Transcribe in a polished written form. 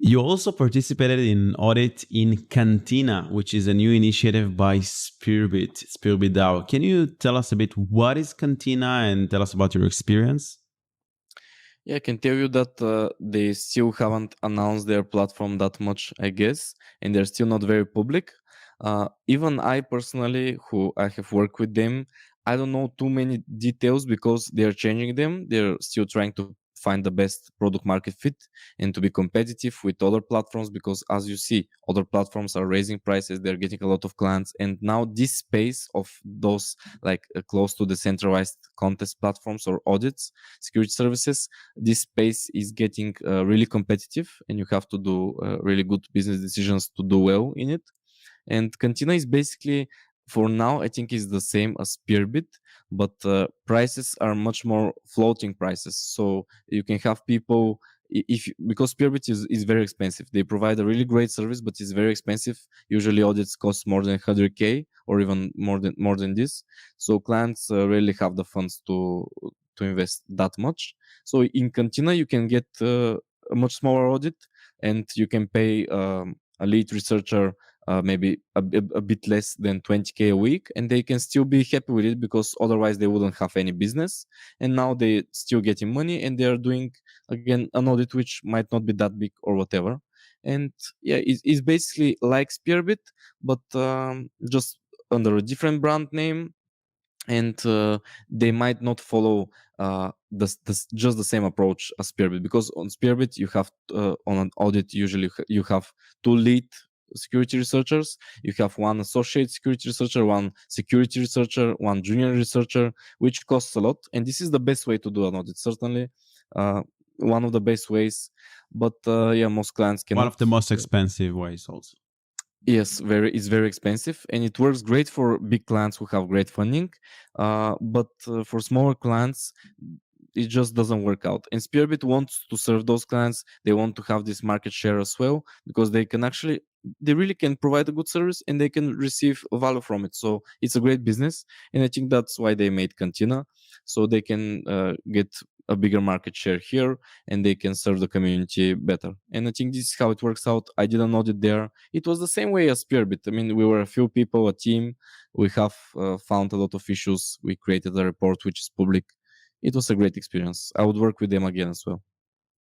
You also participated in audit in Cantina, which is a new initiative by Spearbit DAO. Can you tell us a bit what is Cantina and tell us about your experience? Yeah, I can tell you that they still haven't announced their platform that much, I guess, and they're still not very public. Even I personally, who I have worked with them, I don't know too many details because they're changing them. They're still trying to find the best product market fit and to be competitive with other platforms because, as you see, other platforms are raising prices, they're getting a lot of clients, and now this space of those like close to the centralized contest platforms or audits, security services, this space is getting really competitive and you have to do really good business decisions to do well in it. And Cantina is basically, for now, I think is the same as Spearbit, but prices are much more floating prices. So you can have people, because Spearbit is very expensive. They provide a really great service, but it's very expensive. Usually audits cost more than 100K or even more than this. So clients really have the funds to invest that much. So in Cantina, you can get a much smaller audit, and you can pay a lead researcher maybe a bit less than 20K a week, and they can still be happy with it because otherwise they wouldn't have any business. And now they still getting money, and they are doing again an audit which might not be that big or whatever. And yeah, it's basically like Spearbit, but just under a different brand name, and they might not follow just the same approach as Spearbit, because on Spearbit you have on an audit usually you have two lead security researchers, you have one associate security researcher, one security researcher, one junior researcher, which costs a lot, and this is the best way to do an audit, certainly one of the best ways, but yeah, most clients cannot. One of the most expensive ways also. Yes, it's very expensive, and it works great for big clients who have great funding. But for smaller clients, it just doesn't work out. And Spearbit wants to serve those clients. They want to have this market share as well because they really can provide a good service and they can receive value from it. So it's a great business, and I think that's why they made Cantina, so they can get a bigger market share here and they can serve the community better. And I think this is how it works out. I didn't audit there. It was the same way as Spearbit. I mean, we were a few people, a team. We have found a lot of issues. We created a report which is public. It was a great experience. I would work with them again as well.